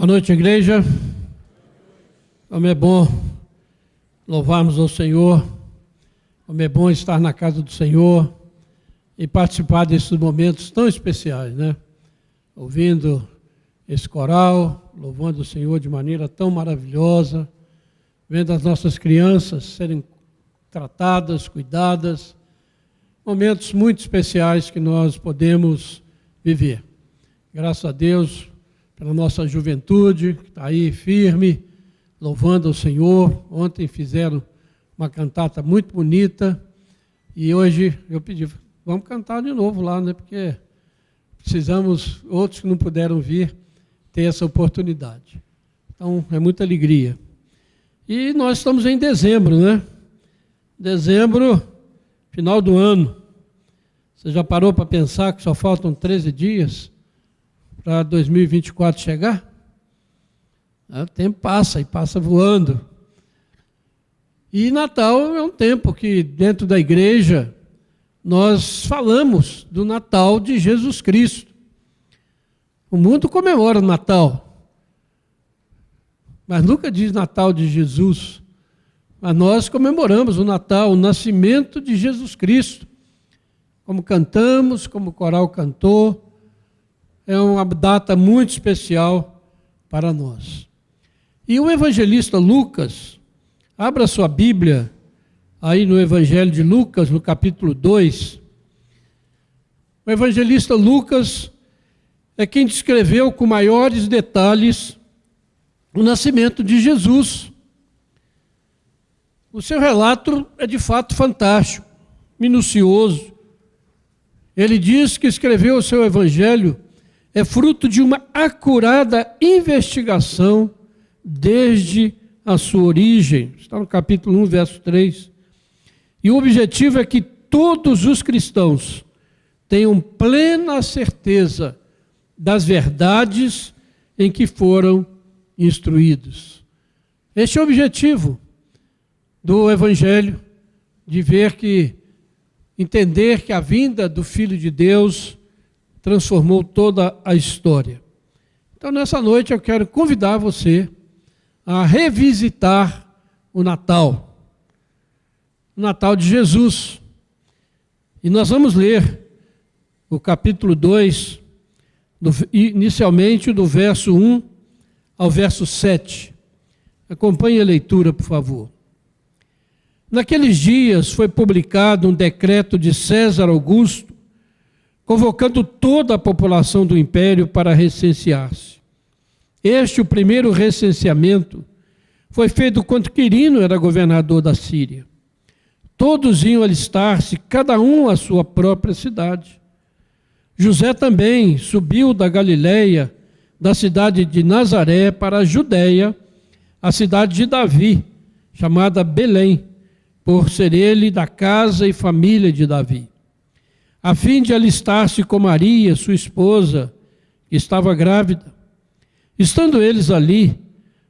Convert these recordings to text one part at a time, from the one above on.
Boa noite, igreja. Como é bom louvarmos ao Senhor, como é bom estar na casa do Senhor e participar desses momentos tão especiais, né? Ouvindo esse coral, louvando o Senhor de maneira tão maravilhosa, vendo as nossas crianças serem tratadas, cuidadas, momentos muito especiais que nós podemos viver. Graças a Deus pela nossa juventude, que está aí firme, louvando ao Senhor. Ontem fizeram uma cantata muito bonita e hoje eu pedi, vamos cantar de novo lá, né? Porque precisamos, outros que não puderam vir, ter essa oportunidade. Então, é muita alegria. E nós estamos em dezembro, né? Dezembro, final do ano. Você já parou para pensar que só faltam 13 dias para 2024 chegar? O tempo passa e passa voando. E Natal é um tempo que dentro da igreja nós falamos do Natal de Jesus Cristo. O mundo comemora o Natal, mas nunca diz Natal de Jesus. Mas nós comemoramos o Natal, o nascimento de Jesus Cristo. Como cantamos, como o coral cantou, é uma data muito especial para nós. E o evangelista Lucas, abra sua Bíblia aí no Evangelho de Lucas, no capítulo 2. O evangelista Lucas é quem descreveu com maiores detalhes o nascimento de Jesus. O seu relato é de fato fantástico, minucioso. Ele diz que escreveu o seu evangelho é fruto de uma acurada investigação desde a sua origem. Está no capítulo 1, verso 3. E o objetivo é que todos os cristãos tenham plena certeza das verdades em que foram instruídos. Este é o objetivo do Evangelho, de entender que a vinda do Filho de Deus transformou toda a história. Então, nessa noite, eu quero convidar você a revisitar o Natal de Jesus. E nós vamos ler o capítulo 2, inicialmente do verso 1 ao verso 7. Acompanhe a leitura, por favor. Naqueles dias foi publicado um decreto de César Augusto, convocando toda a população do império para recensear-se. O primeiro recenseamento, foi feito quando Quirino era governador da Síria. Todos iam alistar-se, cada um à sua própria cidade. José também subiu da Galileia, da cidade de Nazaré, para a Judéia, a cidade de Davi, chamada Belém, por ser ele da casa e família de Davi, a fim de alistar-se com Maria, sua esposa, que estava grávida. Estando eles ali,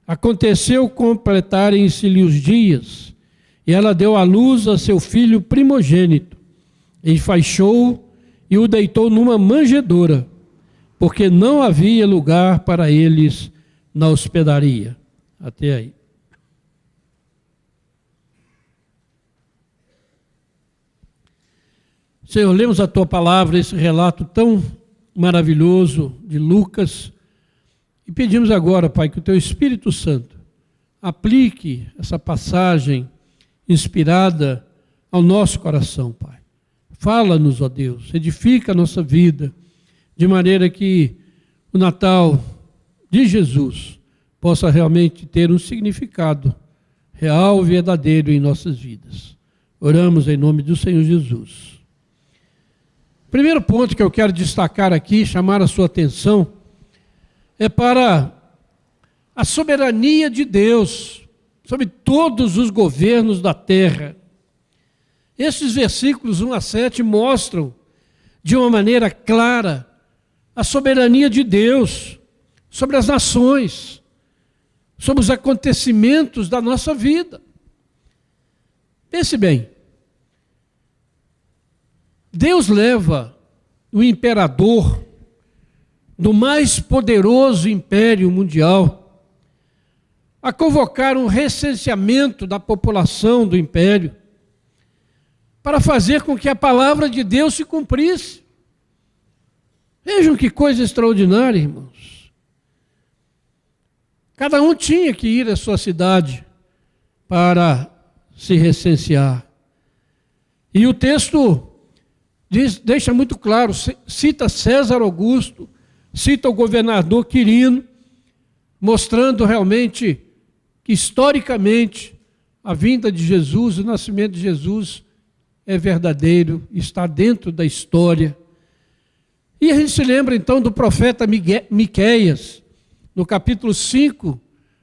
aconteceu completarem-se-lhe os dias, e ela deu à luz a seu filho primogênito, enfaixou-o e o deitou numa manjedoura, porque não havia lugar para eles na hospedaria. Até aí. Senhor, lemos a Tua palavra, esse relato tão maravilhoso de Lucas, e pedimos agora, Pai, que o Teu Espírito Santo aplique essa passagem inspirada ao nosso coração, Pai. Fala-nos, ó Deus, edifica a nossa vida, de maneira que o Natal de Jesus possa realmente ter um significado real e verdadeiro em nossas vidas. Oramos em nome do Senhor Jesus. Primeiro ponto que eu quero destacar aqui, chamar a sua atenção, é para a soberania de Deus sobre todos os governos da terra. Esses versículos 1 a 7 mostram de uma maneira clara a soberania de Deus sobre as nações, sobre os acontecimentos da nossa vida. Pense bem. Deus leva o imperador do mais poderoso império mundial, a convocar um recenseamento da população do império, para fazer com que a palavra de Deus se cumprisse. Vejam que coisa extraordinária, irmãos. Cada um tinha que ir à sua cidade para se recensear. E o texto deixa muito claro, cita César Augusto, cita o governador Quirino, mostrando realmente que historicamente a vinda de Jesus, o nascimento de Jesus é verdadeiro, está dentro da história. E a gente se lembra então do profeta Miqueias, no capítulo 5,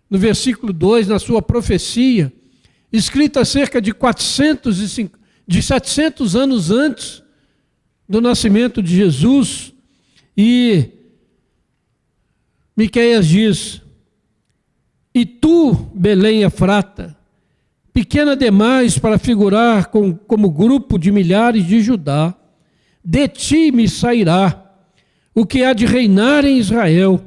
no versículo 2, na sua profecia, escrita cerca de 700 anos antes do nascimento de Jesus. E Miqueias diz: "E tu, Belém Efrata, pequena demais para figurar como grupo de milhares de Judá, de ti me sairá o que há de reinar em Israel,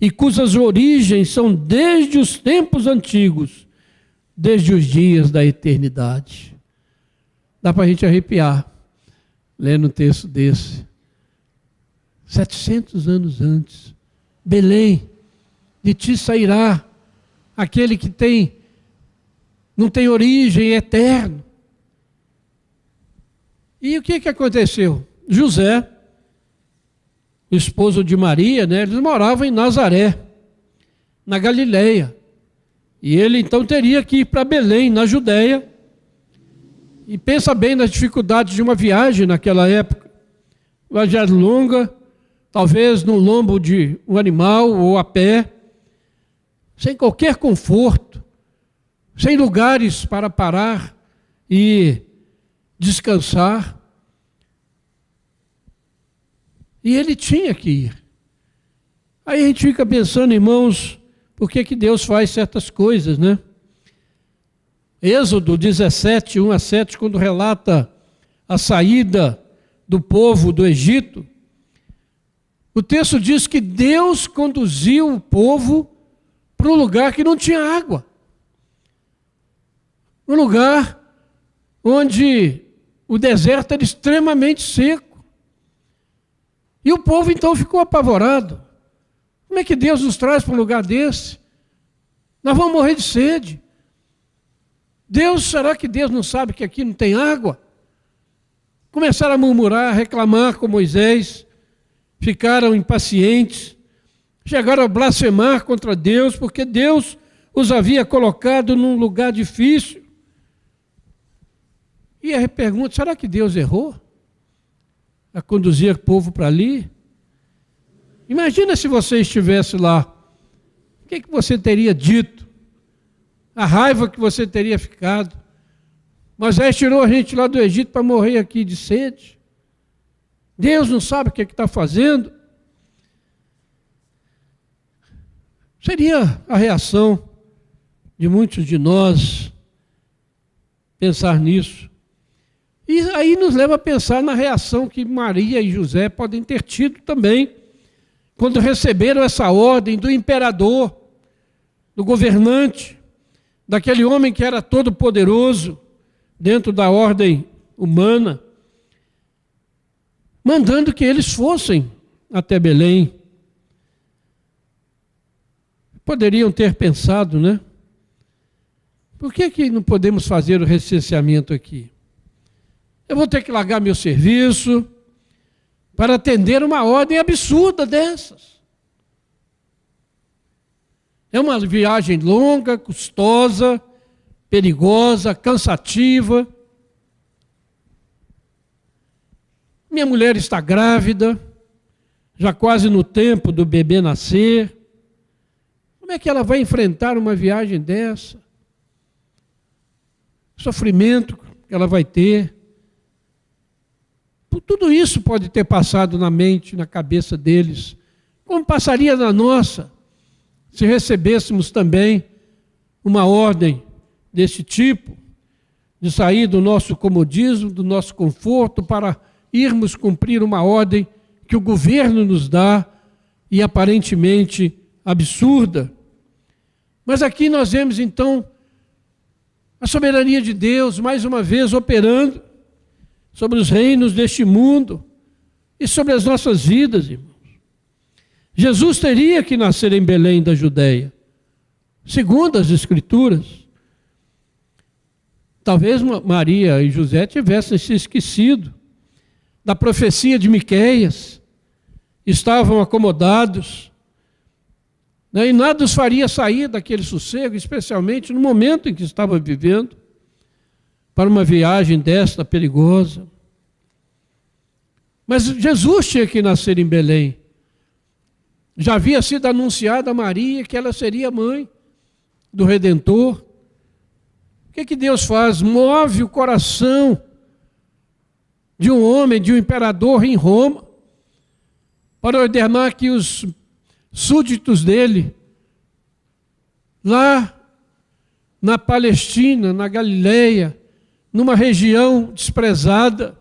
e cujas origens são desde os tempos antigos, desde os dias da eternidade." Dá para a gente arrepiar, lendo um texto desse. 700 anos antes, Belém, de ti sairá aquele que não tem origem, é eterno. E o que aconteceu? José, esposo de Maria, eles moravam em Nazaré, na Galileia. E ele então teria que ir para Belém, na Judéia. E pensa bem nas dificuldades de uma viagem naquela época. Viagem longa, talvez no lombo de um animal ou a pé, sem qualquer conforto, sem lugares para parar e descansar. E ele tinha que ir. Aí a gente fica pensando, irmãos, por que Deus faz certas coisas, né? Êxodo 17, 1-7, quando relata a saída do povo do Egito, o texto diz que Deus conduziu o povo para um lugar que não tinha água. Um lugar onde o deserto era extremamente seco. E o povo então ficou apavorado. Como é que Deus nos traz para um lugar desse? Nós vamos morrer de sede. Será que Deus não sabe que aqui não tem água? Começaram a murmurar, a reclamar com Moisés, ficaram impacientes, chegaram a blasfemar contra Deus, porque Deus os havia colocado num lugar difícil. E a pergunta: será que Deus errou a conduzir o povo para ali? Imagina se você estivesse lá, o que você teria dito? A raiva que você teria ficado. Moisés tirou a gente lá do Egito para morrer aqui de sede. Deus não sabe o que está fazendo. Seria a reação de muitos de nós pensar nisso. E aí nos leva a pensar na reação que Maria e José podem ter tido também, quando receberam essa ordem do imperador, do governante, daquele homem que era todo poderoso dentro da ordem humana, mandando que eles fossem até Belém. Poderiam ter pensado, né? Por que não podemos fazer o recenseamento aqui? Eu vou ter que largar meu serviço para atender uma ordem absurda dessas. É uma viagem longa, custosa, perigosa, cansativa. Minha mulher está grávida, já quase no tempo do bebê nascer. Como é que ela vai enfrentar uma viagem dessa? Sofrimento que ela vai ter. Tudo isso pode ter passado na mente, na cabeça deles. Como passaria na nossa, se recebêssemos também uma ordem desse tipo, de sair do nosso comodismo, do nosso conforto, para irmos cumprir uma ordem que o governo nos dá, e aparentemente absurda. Mas aqui nós vemos então a soberania de Deus mais uma vez operando sobre os reinos deste mundo e sobre as nossas vidas, irmãos. Jesus teria que nascer em Belém da Judeia, segundo as Escrituras. Talvez Maria e José tivessem se esquecido da profecia de Miqueias, estavam acomodados, né? E nada os faria sair daquele sossego, especialmente no momento em que estava vivendo, para uma viagem desta perigosa. Mas Jesus tinha que nascer em Belém. Já havia sido anunciado a Maria que ela seria mãe do Redentor. O que Deus faz? Move o coração de um homem, de um imperador em Roma, para ordenar que os súditos dele, lá na Palestina, na Galileia, numa região desprezada,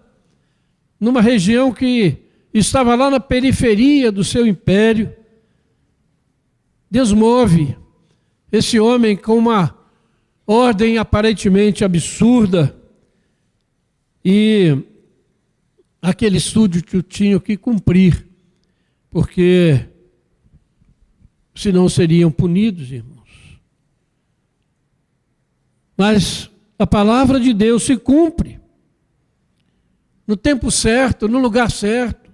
numa região que estava lá na periferia do seu império, Deus move esse homem com uma ordem aparentemente absurda, e aquele súdito tinha que cumprir, porque senão seriam punidos, irmãos. Mas a palavra de Deus se cumpre no tempo certo, no lugar certo,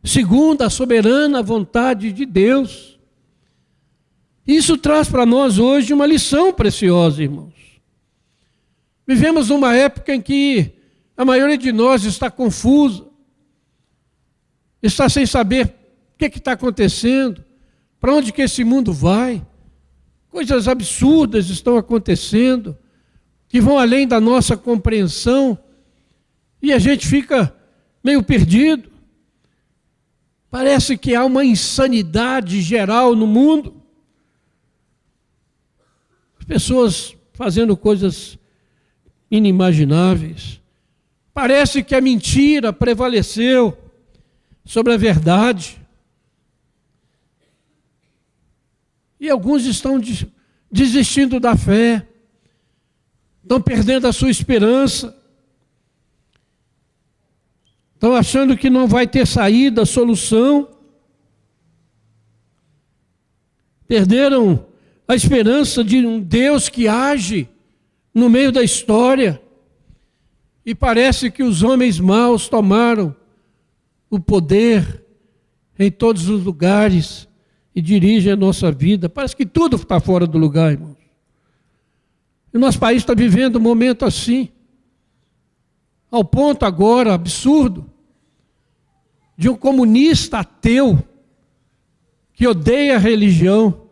segundo a soberana vontade de Deus. Isso traz para nós hoje uma lição preciosa, irmãos. Vivemos numa época em que a maioria de nós está confusa, está sem saber o que está acontecendo, para onde que esse mundo vai. Coisas absurdas estão acontecendo, que vão além da nossa compreensão, e a gente fica meio perdido. Parece que há uma insanidade geral no mundo. As pessoas fazendo coisas inimagináveis. Parece que a mentira prevaleceu sobre a verdade. E alguns estão desistindo da fé, estão perdendo a sua esperança, estão achando que não vai ter saída, solução. Perderam a esperança de um Deus que age no meio da história. E parece que os homens maus tomaram o poder em todos os lugares e dirigem a nossa vida. Parece que tudo está fora do lugar, irmãos. E o nosso país está vivendo um momento assim, ao ponto agora absurdo de um comunista ateu que odeia a religião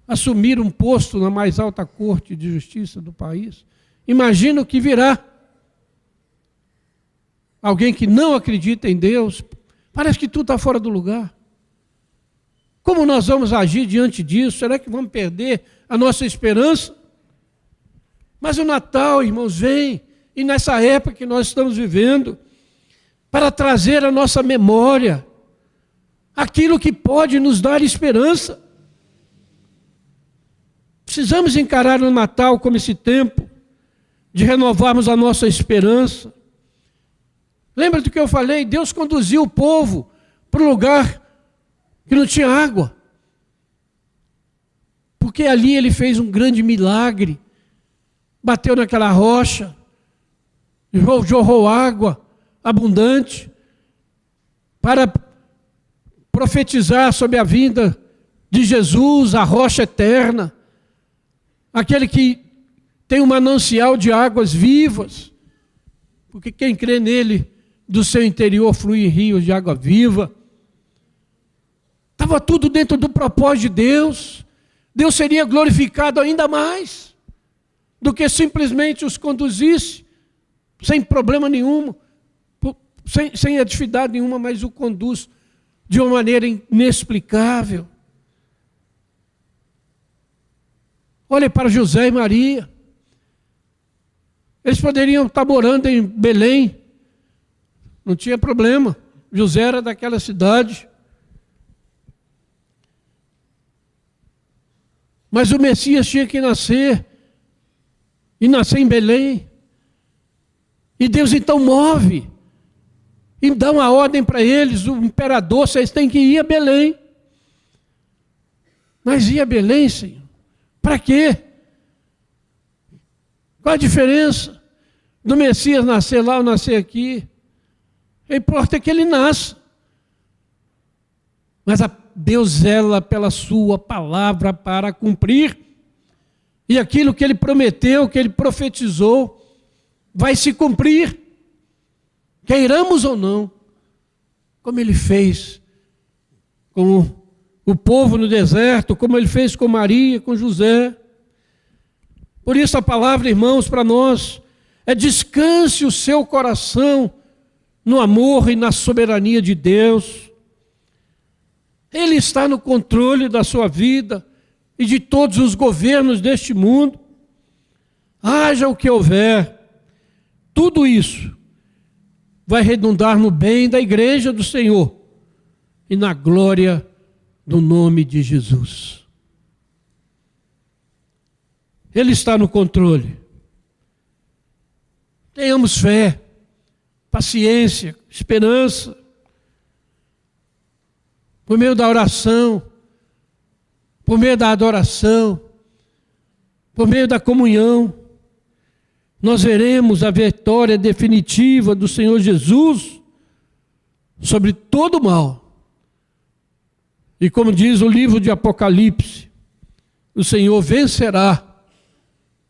assumir um posto na mais alta corte de justiça do país. Imagina o que virá. Alguém que não acredita em Deus, parece que tudo está fora do lugar. Como nós vamos agir diante disso? Será que vamos perder a nossa esperança? Mas o Natal, irmãos, vem, e nessa época que nós estamos vivendo, para trazer à nossa memória aquilo que pode nos dar esperança. Precisamos encarar o Natal como esse tempo de renovarmos a nossa esperança. Lembra do que eu falei? Deus conduziu o povo para um lugar que não tinha água, porque ali ele fez um grande milagre. Bateu naquela rocha, jorrou água abundante, para profetizar sobre a vinda de Jesus, a rocha eterna, aquele que tem um manancial de águas vivas, porque quem crê nele, do seu interior fluem rios de água viva. Estava tudo dentro do propósito de Deus. Deus seria glorificado ainda mais do que simplesmente os conduzisse sem problema nenhum, sem atividade nenhuma, mas o conduz de uma maneira inexplicável. Olhe para José e Maria. Eles poderiam estar morando em Belém, não tinha problema. José era daquela cidade. Mas o Messias tinha que nascer, e nascer em Belém. E Deus então move, e dá uma ordem para eles: o imperador, vocês têm que ir a Belém. Mas ir a Belém, Senhor? Para quê? Qual a diferença do Messias nascer lá ou nascer aqui? O que importa é que ele nasça. Mas Deus zela pela sua palavra para cumprir. E aquilo que ele prometeu, que ele profetizou, vai se cumprir. Queiramos ou não. Como ele fez com o povo no deserto, como ele fez com Maria, com José. Por isso a palavra, irmãos, para nós é: descanse o seu coração no amor e na soberania de Deus. Ele está no controle da sua vida e de todos os governos deste mundo. Haja o que houver, tudo isso vai redundar no bem da igreja do Senhor e na glória do nome de Jesus. Ele está no controle. Tenhamos fé, paciência, esperança. Por meio da oração, por meio da adoração, por meio da comunhão, nós veremos a vitória definitiva do Senhor Jesus sobre todo o mal. E como diz o livro de Apocalipse, o Senhor vencerá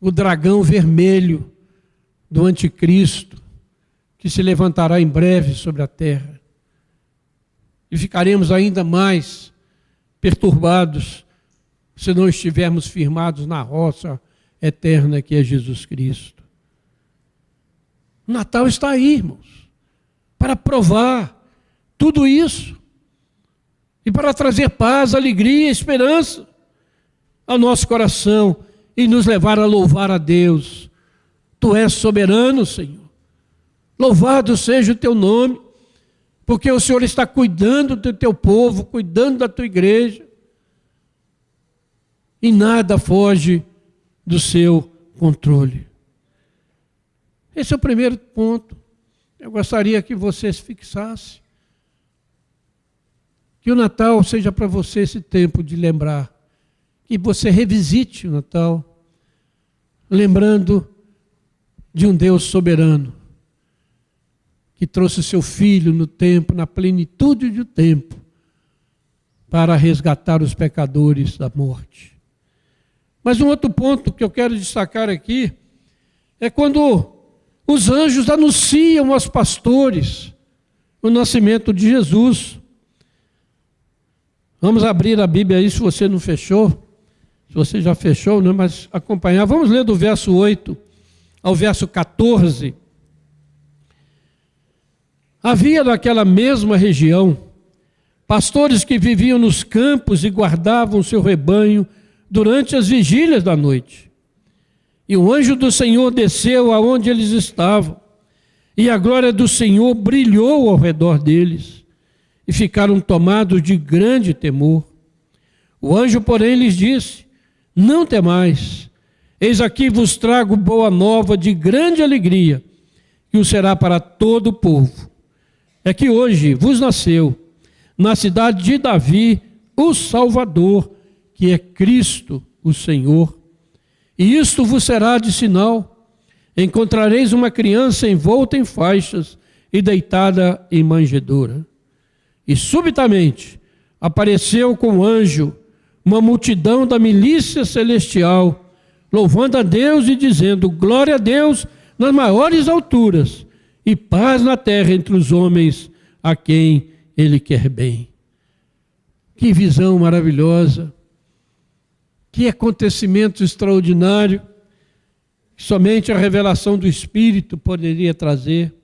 o dragão vermelho do anticristo, que se levantará em breve sobre a terra. E ficaremos ainda mais perturbados se não estivermos firmados na rocha eterna que é Jesus Cristo. O Natal está aí, irmãos, para provar tudo isso e para trazer paz, alegria, esperança ao nosso coração e nos levar a louvar a Deus. Tu és soberano, Senhor. Louvado seja o teu nome, porque o Senhor está cuidando do teu povo, cuidando da tua igreja, e nada foge do seu controle. Esse é o primeiro ponto. Eu gostaria que você se fixasse. Que o Natal seja para você esse tempo de lembrar. Que você revisite o Natal, lembrando de um Deus soberano, que trouxe seu Filho no tempo, na plenitude do tempo, para resgatar os pecadores da morte. Mas um outro ponto que eu quero destacar aqui é quando os anjos anunciam aos pastores o nascimento de Jesus. Vamos abrir a Bíblia aí, se você não fechou. Se você já fechou, né? Mas acompanhar. Vamos ler do verso 8 ao verso 14. Havia naquela mesma região pastores que viviam nos campos e guardavam seu rebanho durante as vigílias da noite. E o anjo do Senhor desceu aonde eles estavam, e a glória do Senhor brilhou ao redor deles, e ficaram tomados de grande temor. O anjo, porém, lhes disse: não temais, eis aqui vos trago boa nova de grande alegria, que o será para todo o povo. É que hoje vos nasceu, na cidade de Davi, o Salvador, que é Cristo, o Senhor. E isto vos será de sinal: encontrareis uma criança envolta em faixas e deitada em manjedoura. E subitamente apareceu com o anjo uma multidão da milícia celestial, louvando a Deus e dizendo: glória a Deus nas maiores alturas, e paz na terra entre os homens a quem Ele quer bem. Que visão maravilhosa! Que acontecimento extraordinário que somente a revelação do Espírito poderia trazer.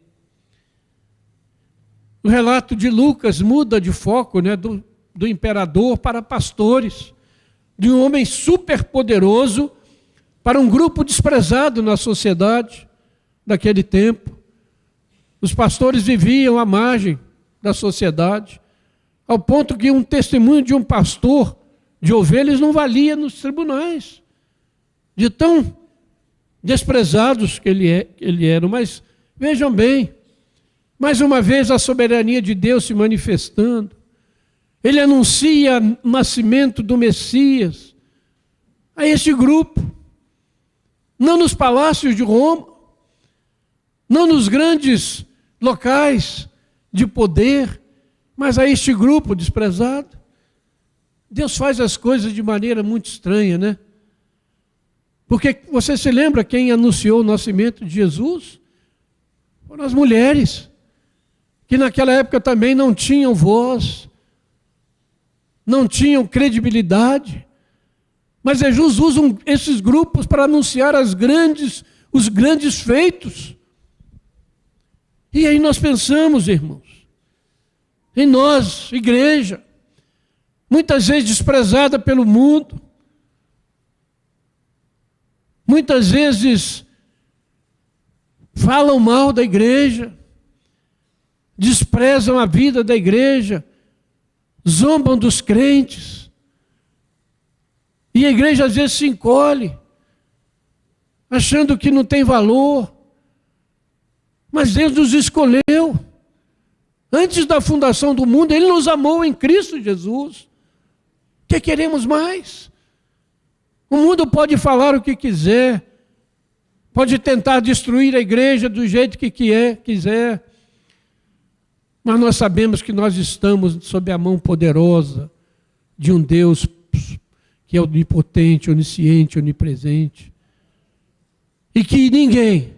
O relato de Lucas muda de foco, né, do imperador para pastores, de um homem superpoderoso para um grupo desprezado na sociedade daquele tempo. Os pastores viviam à margem da sociedade, ao ponto que um testemunho de um pastor de ovelhas não valia nos tribunais, de tão desprezados que ele eram. Mas vejam bem, mais uma vez a soberania de Deus se manifestando. Ele anuncia o nascimento do Messias a este grupo, não nos palácios de Roma, não nos grandes locais de poder, mas a este grupo desprezado. Deus faz as coisas de maneira muito estranha, né? Porque você se lembra quem anunciou o nascimento de Jesus? Foram as mulheres, que naquela época também não tinham voz, não tinham credibilidade. Mas Jesus usa esses grupos para anunciar os grandes feitos. E aí nós pensamos, irmãos, em nós, igreja, muitas vezes desprezada pelo mundo, muitas vezes falam mal da igreja, desprezam a vida da igreja, zombam dos crentes, e a igreja às vezes se encolhe, achando que não tem valor, mas Deus nos escolheu. Antes da fundação do mundo, Ele nos amou em Cristo Jesus. O que queremos mais? O mundo pode falar o que quiser, pode tentar destruir a igreja do jeito que quiser, mas nós sabemos que nós estamos sob a mão poderosa de um Deus que é onipotente, onisciente, onipresente, e que ninguém,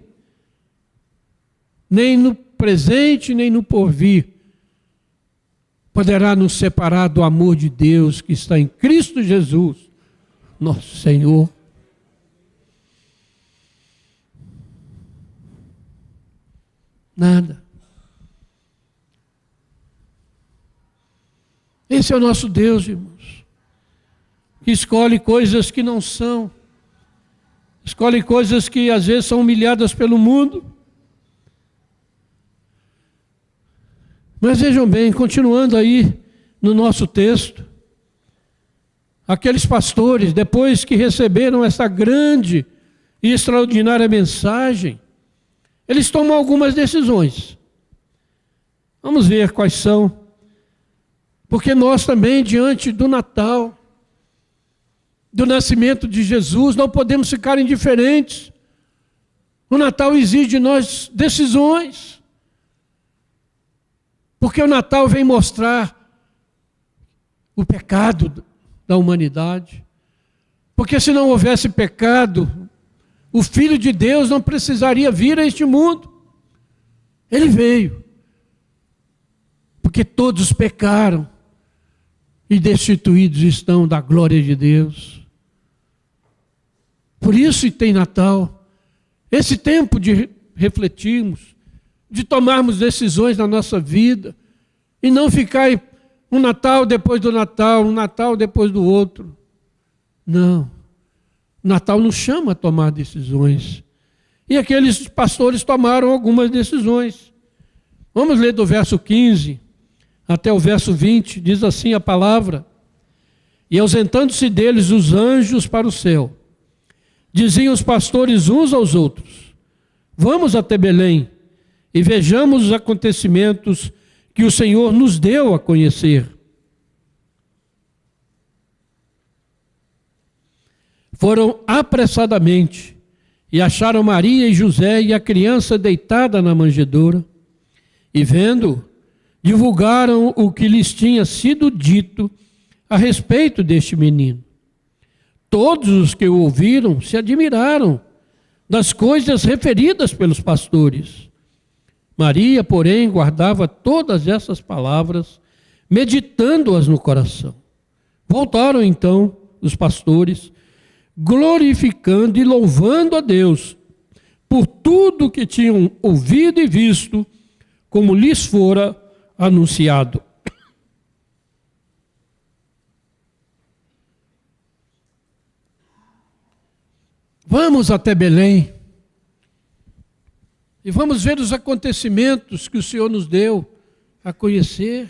nem no presente, nem no porvir, poderá nos separar do amor de Deus que está em Cristo Jesus, nosso Senhor. Nada. Esse é o nosso Deus, irmãos, que escolhe coisas que não são, escolhe coisas que às vezes são humilhadas pelo mundo. Mas vejam bem, continuando aí no nosso texto, aqueles pastores, depois que receberam essa grande e extraordinária mensagem, eles tomam algumas decisões. Vamos ver quais são. Porque nós também, diante do Natal, do nascimento de Jesus, não podemos ficar indiferentes. O Natal exige de nós decisões. Porque o Natal vem mostrar o pecado da humanidade. Porque se não houvesse pecado, o Filho de Deus não precisaria vir a este mundo. Ele veio. Porque todos pecaram e destituídos estão da glória de Deus. Por isso tem Natal. Esse tempo de refletirmos, de tomarmos decisões na nossa vida e não ficar um Natal depois do Natal, um Natal depois do outro. Não. Natal nos chama a tomar decisões. E aqueles pastores tomaram algumas decisões. Vamos ler do verso 15 até o verso 20, diz assim a palavra: E ausentando-se deles os anjos para o céu, diziam os pastores uns aos outros: Vamos até Belém e vejamos os acontecimentos que o Senhor nos deu a conhecer. Foram apressadamente e acharam Maria e José e a criança deitada na manjedoura, e vendo, divulgaram o que lhes tinha sido dito a respeito deste menino. Todos os que o ouviram se admiraram das coisas referidas pelos pastores. Maria, porém, guardava todas essas palavras, meditando-as no coração. Voltaram então os pastores, glorificando e louvando a Deus por tudo que tinham ouvido e visto, como lhes fora anunciado. Vamos até Belém e vamos ver os acontecimentos que o Senhor nos deu a conhecer.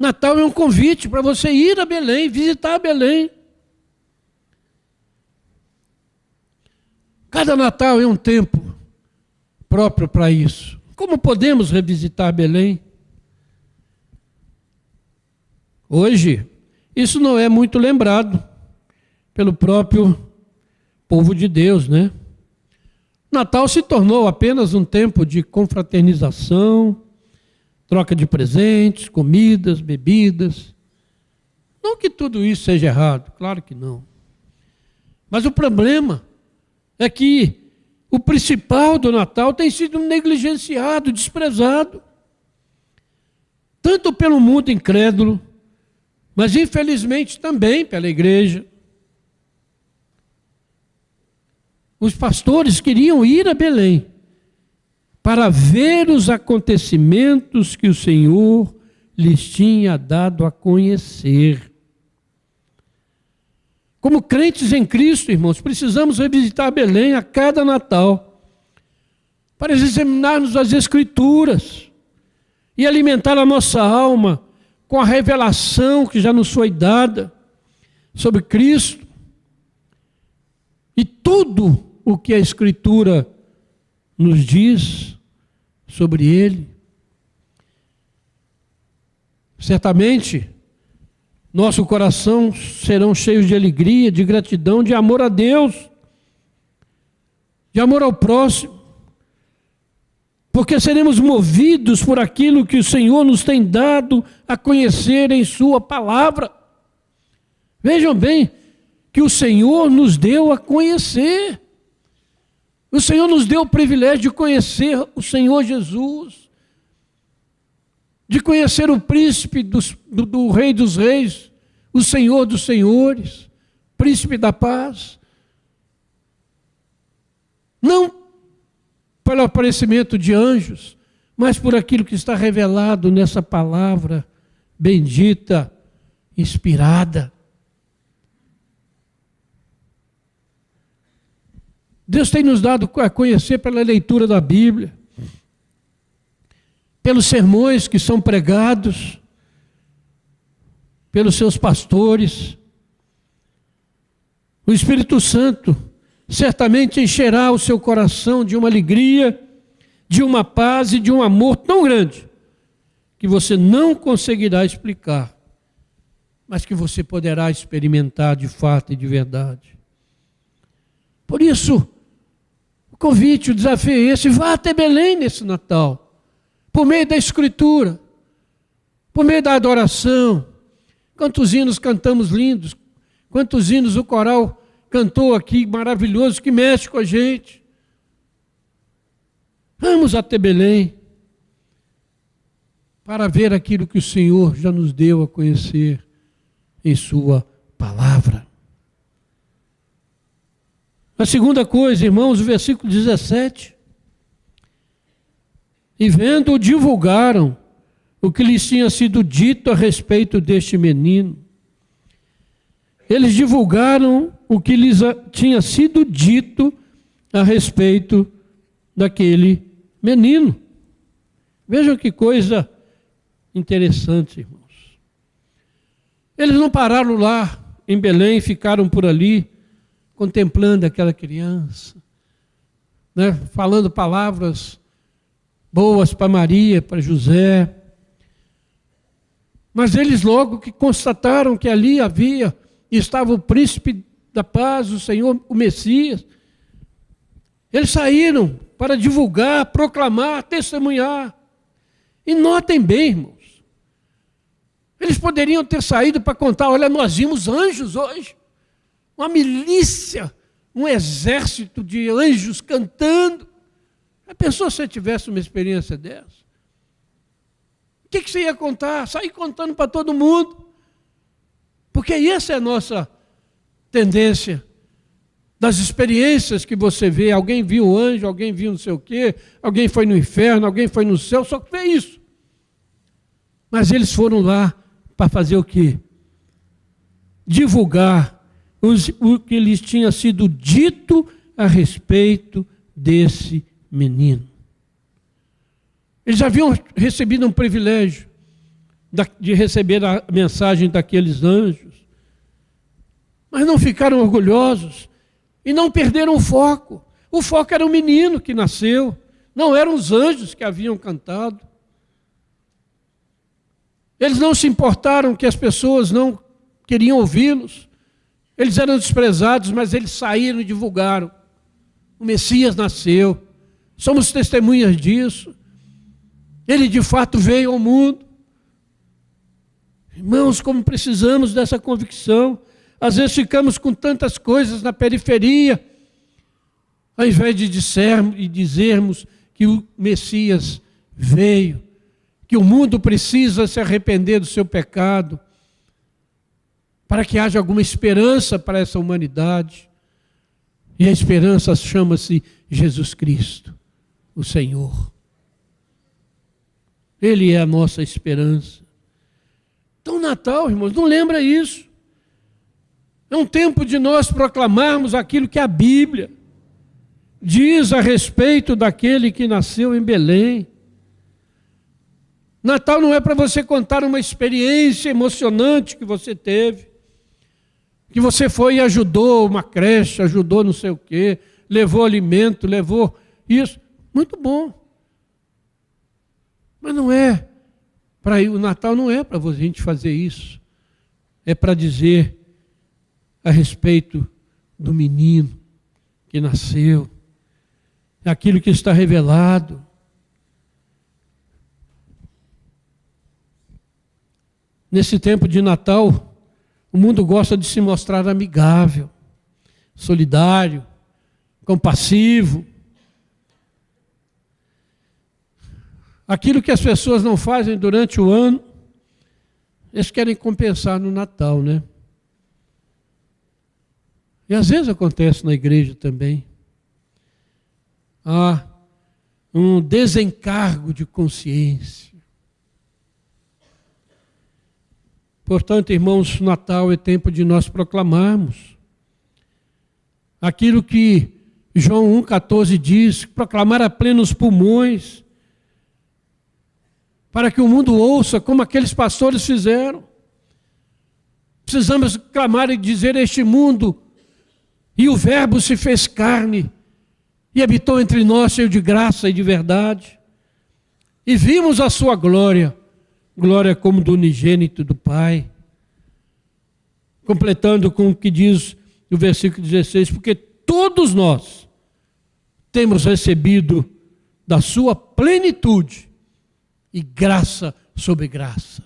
Natal é um convite para você ir a Belém, visitar Belém. Cada Natal é um tempo próprio para isso. Como podemos revisitar Belém? Hoje, isso não é muito lembrado pelo próprio povo de Deus, né? Natal se tornou apenas um tempo de confraternização, troca de presentes, comidas, bebidas. Não que tudo isso seja errado, claro que não. Mas o problema é que o principal do Natal tem sido negligenciado, desprezado. Tanto pelo mundo incrédulo, mas infelizmente também pela igreja. Os pastores queriam ir a Belém para ver os acontecimentos que o Senhor lhes tinha dado a conhecer. Como crentes em Cristo, irmãos, precisamos revisitar Belém a cada Natal para examinarmos as Escrituras e alimentar a nossa alma com a revelação que já nos foi dada sobre Cristo e tudo o que a Escritura nos diz sobre Ele. Certamente, nosso coração serão cheios de alegria, de gratidão, de amor a Deus, de amor ao próximo, porque seremos movidos por aquilo que o Senhor nos tem dado a conhecer em Sua palavra. Vejam bem que o Senhor nos deu a conhecer. O Senhor nos deu o privilégio de conhecer o Senhor Jesus, de conhecer o príncipe do Rei dos Reis, o Senhor dos Senhores, príncipe da paz. Não pelo aparecimento de anjos, mas por aquilo que está revelado nessa palavra bendita, inspirada. Deus tem nos dado a conhecer pela leitura da Bíblia, pelos sermões que são pregados, pelos seus pastores. O Espírito Santo certamente encherá o seu coração de uma alegria, de uma paz e de um amor tão grande, que você não conseguirá explicar, mas que você poderá experimentar de fato e de verdade. Por isso, o convite, o desafio é esse: vá até Belém nesse Natal, por meio da Escritura, por meio da adoração. Quantos hinos cantamos lindos, quantos hinos o coral cantou aqui, maravilhoso, que mexe com a gente. Vamos até Belém para ver aquilo que o Senhor já nos deu a conhecer em Sua palavra. A segunda coisa, irmãos, o versículo 17. E vendo, divulgaram o que lhes tinha sido dito a respeito deste menino. Eles divulgaram o que lhes tinha sido dito a respeito daquele menino. Vejam que coisa interessante, irmãos. Eles não pararam lá em Belém, ficaram por ali, contemplando aquela criança, né, falando palavras boas para Maria, para José. Mas eles logo que constataram que ali estava o príncipe da paz, o Senhor, o Messias, eles saíram para divulgar, proclamar, testemunhar. E notem bem, irmãos, eles poderiam ter saído para contar: olha, nós vimos anjos hoje, uma milícia, um exército de anjos cantando. A pessoa, se tivesse uma experiência dessa, o que você ia contar? Sair contando para todo mundo. Porque essa é a nossa tendência, das experiências que você vê. Alguém viu o anjo, alguém viu não sei o quê, alguém foi no inferno, alguém foi no céu, só que vê isso. Mas eles foram lá para fazer o quê? Divulgar o que lhes tinha sido dito a respeito desse menino. Eles haviam recebido um privilégio de receber a mensagem daqueles anjos, mas não ficaram orgulhosos e não perderam o foco. O foco era o menino que nasceu, não eram os anjos que haviam cantado. Eles não se importaram que as pessoas não queriam ouvi-los. Eles eram desprezados, mas eles saíram e divulgaram. O Messias nasceu. Somos testemunhas disso. Ele de fato veio ao mundo. Irmãos, como precisamos dessa convicção. Às vezes ficamos com tantas coisas na periferia, ao invés de dizermos que o Messias veio, que o mundo precisa se arrepender do seu pecado, para que haja alguma esperança para essa humanidade. E a esperança chama-se Jesus Cristo, o Senhor. Ele é a nossa esperança. Então, Natal, irmãos, não lembra isso. É um tempo de nós proclamarmos aquilo que a Bíblia diz a respeito daquele que nasceu em Belém. Natal não é para você contar uma experiência emocionante que você teve, que você foi e ajudou uma creche, ajudou não sei o quê, levou alimento, levou isso. Muito bom. Mas não é para o Natal não é para a gente fazer isso. É para dizer a respeito do menino que nasceu, aquilo que está revelado. Nesse tempo de Natal, o mundo gosta de se mostrar amigável, solidário, compassivo. Aquilo que as pessoas não fazem durante o ano, eles querem compensar no Natal, né? E às vezes acontece na igreja também. Há um desencargo de consciência. Portanto, irmãos, Natal é tempo de nós proclamarmos aquilo que João 1,14 diz, proclamar a plenos pulmões, para que o mundo ouça como aqueles pastores fizeram. Precisamos clamar e dizer a este mundo, e o Verbo se fez carne, e habitou entre nós cheio de graça e de verdade, e vimos a sua glória, glória como do unigênito do Pai. Completando com o que diz o versículo 16, porque todos nós temos recebido da sua plenitude, e graça sobre graça.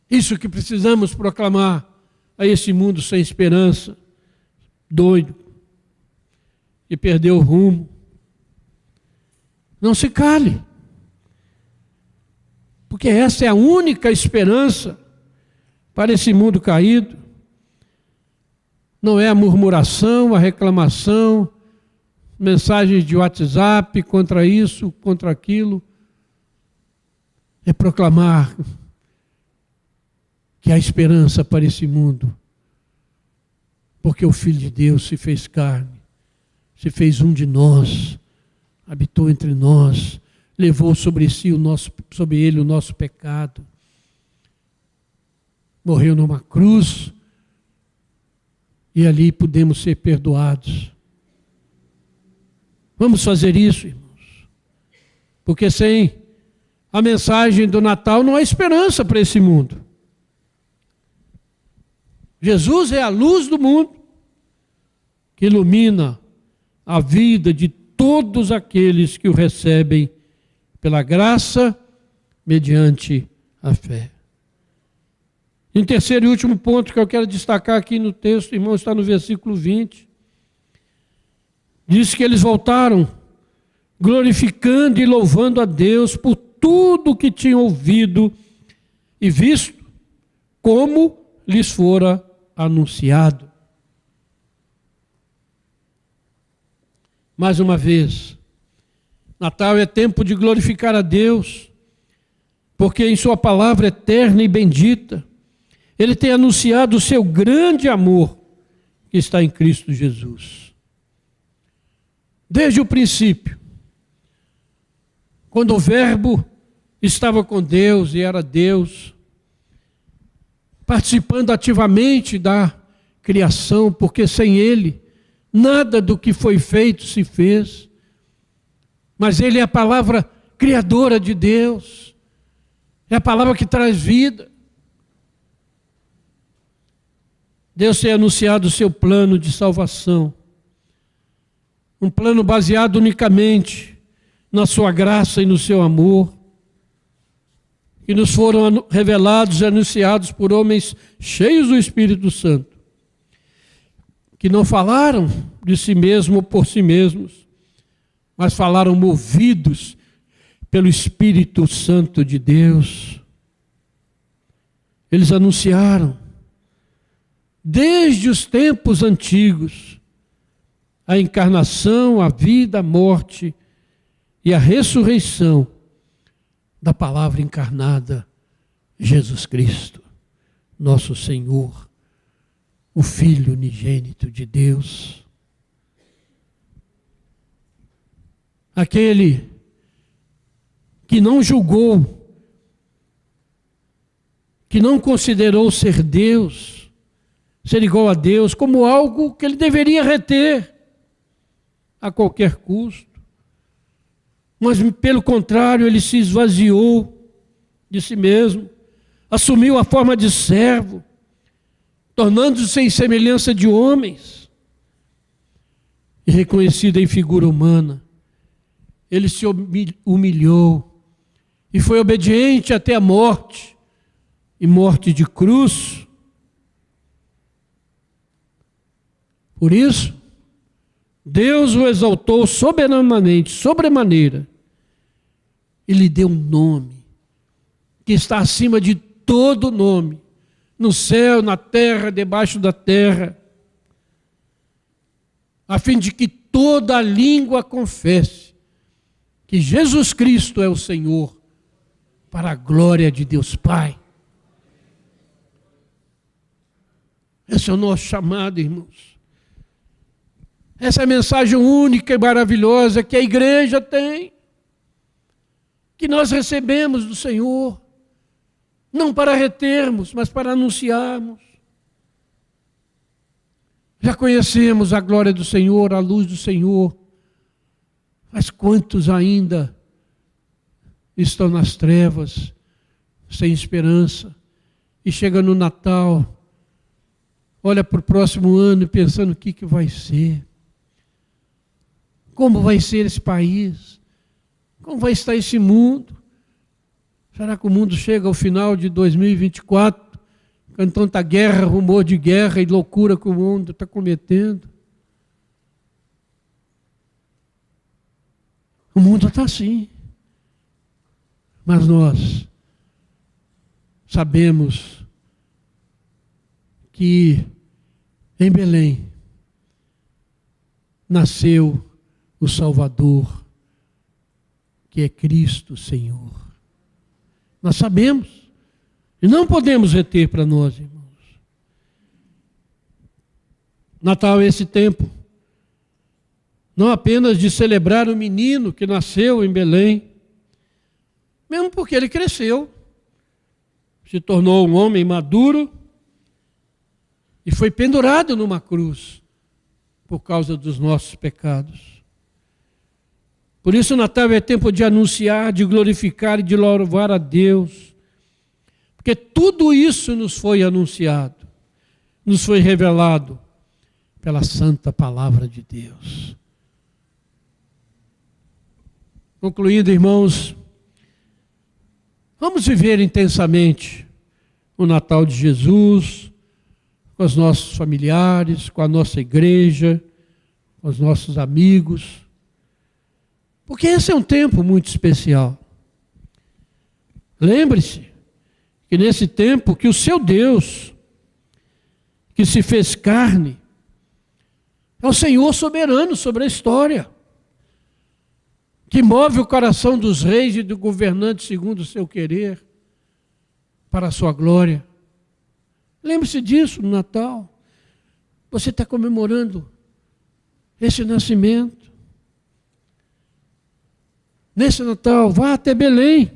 Isso que precisamos proclamar a esse mundo sem esperança, doido, que perdeu o rumo. Não se cale, porque essa é a única esperança para esse mundo caído. Não é a murmuração, a reclamação, mensagens de WhatsApp contra isso, contra aquilo. É proclamar que há esperança para esse mundo, porque o Filho de Deus se fez carne, se fez um de nós, habitou entre nós, levou sobre ele o nosso pecado, morreu numa cruz, e ali podemos ser perdoados. Vamos fazer isso, irmãos, porque sem a mensagem do Natal não há esperança para esse mundo. Jesus é a luz do mundo, que ilumina a vida de todos aqueles que o recebem pela graça, mediante a fé. Em terceiro e último ponto que eu quero destacar aqui no texto, irmão, está no versículo 20. Diz que eles voltaram glorificando e louvando a Deus por tudo o que tinham ouvido e visto, como lhes fora anunciado. Mais uma vez, Natal é tempo de glorificar a Deus, porque em sua palavra eterna e bendita, Ele tem anunciado o seu grande amor que está em Cristo Jesus. Desde o princípio, quando o Verbo estava com Deus e era Deus, participando ativamente da criação, porque sem Ele, nada do que foi feito se fez. Mas Ele é a palavra criadora de Deus, é a palavra que traz vida. Deus tem anunciado o seu plano de salvação, um plano baseado unicamente na sua graça e no seu amor, que nos foram revelados e anunciados por homens cheios do Espírito Santo, que não falaram de si mesmo ou por si mesmos, mas falaram movidos pelo Espírito Santo de Deus. Eles anunciaram, desde os tempos antigos, a encarnação, a vida, a morte e a ressurreição da palavra encarnada, Jesus Cristo, nosso Senhor, o Filho unigênito de Deus. Aquele que não julgou, que não considerou ser Deus, ser igual a Deus, como algo que ele deveria reter a qualquer custo. Mas, pelo contrário, ele se esvaziou de si mesmo, assumiu a forma de servo, tornando-se em semelhança de homens, e reconhecido em figura humana, ele se humilhou e foi obediente até a morte, e morte de cruz. Por isso, Deus o exaltou soberanamente, sobremaneira, e lhe deu um nome que está acima de todo nome, no céu, na terra, debaixo da terra, a fim de que toda língua confesse que Jesus Cristo é o Senhor, para a glória de Deus Pai. Esse é o nosso chamado, irmãos. Essa é a mensagem única e maravilhosa que a igreja tem, que nós recebemos do Senhor, não para retermos, mas para anunciarmos. Já conhecemos a glória do Senhor, a luz do Senhor, mas quantos ainda estão nas trevas, sem esperança, e chega no Natal, olha para o próximo ano pensando o que vai ser. Como vai ser esse país? Como vai estar esse mundo? Será que o mundo chega ao final de 2024, com tanta guerra, rumor de guerra e loucura que o mundo está cometendo? O mundo está assim. Mas nós sabemos que em Belém nasceu o Salvador, que é Cristo Senhor. Nós sabemos e não podemos reter para nós, irmãos. Natal é esse tempo, não apenas de celebrar o menino que nasceu em Belém, mesmo porque ele cresceu, se tornou um homem maduro e foi pendurado numa cruz por causa dos nossos pecados. Por isso, o Natal é tempo de anunciar, de glorificar e de louvar a Deus. Porque tudo isso nos foi anunciado, nos foi revelado pela santa palavra de Deus. Concluindo, irmãos, vamos viver intensamente o Natal de Jesus, com os nossos familiares, com a nossa igreja, com os nossos amigos. Porque esse é um tempo muito especial. Lembre-se que nesse tempo que o seu Deus, que se fez carne, é o Senhor soberano sobre a história, que move o coração dos reis e do governante segundo o seu querer, para a sua glória. Lembre-se disso no Natal. Você está comemorando esse nascimento. Nesse Natal, vá até Belém.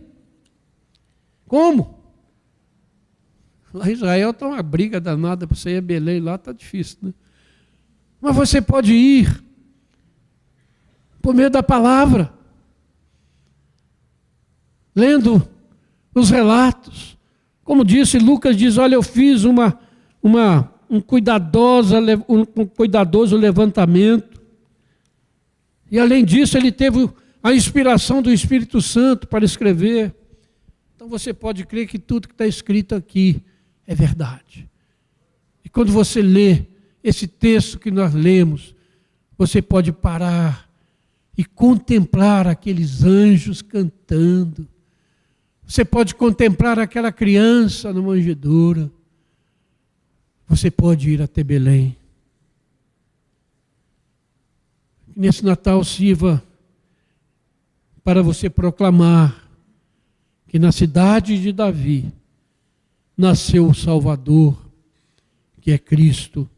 Como? Lá em Israel está uma briga danada, para você ir a Belém lá está difícil, né? Mas você pode ir por meio da palavra, lendo os relatos. Como disse, Lucas diz, olha, eu fiz um cuidadoso levantamento. E além disso, ele teve a inspiração do Espírito Santo para escrever. Então você pode crer que tudo que está escrito aqui é verdade. E quando você lê esse texto que nós lemos, você pode parar e contemplar aqueles anjos cantando. Você pode contemplar aquela criança na manjedoura. Você pode ir até Belém. Nesse Natal sirva para você proclamar que na cidade de Davi nasceu o Salvador, que é Cristo,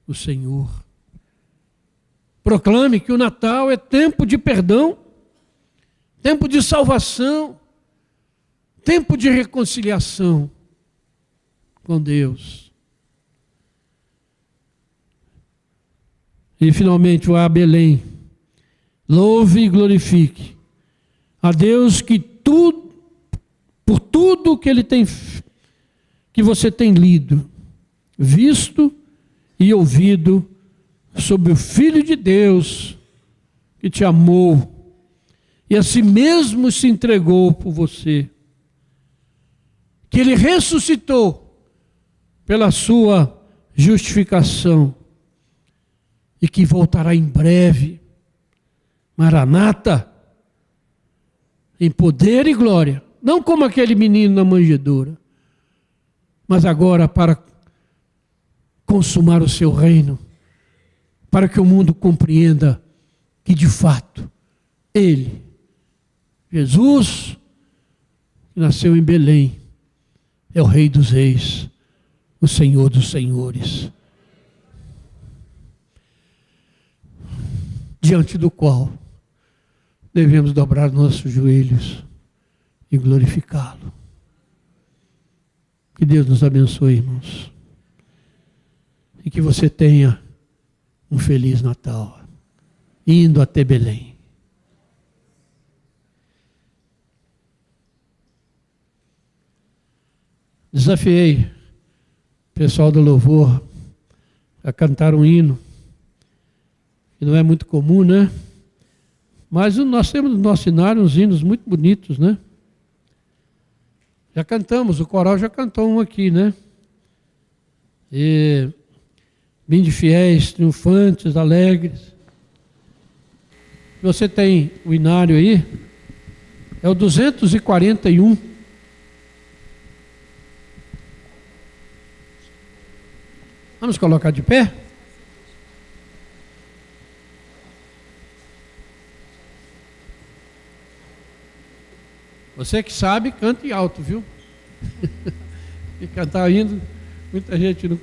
o Senhor. Proclame que o Natal é tempo de perdão, tempo de salvação, tempo de reconciliação com Deus. E finalmente vá a Belém. Louve e glorifique a Deus por tudo que Ele tem, que você tem lido, visto e ouvido sobre o Filho de Deus que te amou e a si mesmo se entregou por você. Que Ele ressuscitou pela sua justificação e que voltará em breve, Maranata, em poder e glória, não como aquele menino na manjedoura, mas agora para consumar o seu reino, para que o mundo compreenda que de fato Ele, Jesus, que nasceu em Belém, é o Rei dos Reis, o Senhor dos Senhores, diante do qual devemos dobrar nossos joelhos e glorificá-lo. Que Deus nos abençoe, irmãos, e que você tenha um feliz Natal, indo até Belém. Desafiei o pessoal do louvor a cantar um hino, que não é muito comum, né? Mas nós temos no nosso cenário uns hinos muito bonitos, né? Já cantamos, o coral já cantou um aqui, né? E vinde fiéis, triunfantes, alegres. Você tem o hinário aí? É o 241. Vamos colocar de pé? Você que sabe, cante alto, viu? E cantar indo, muita gente não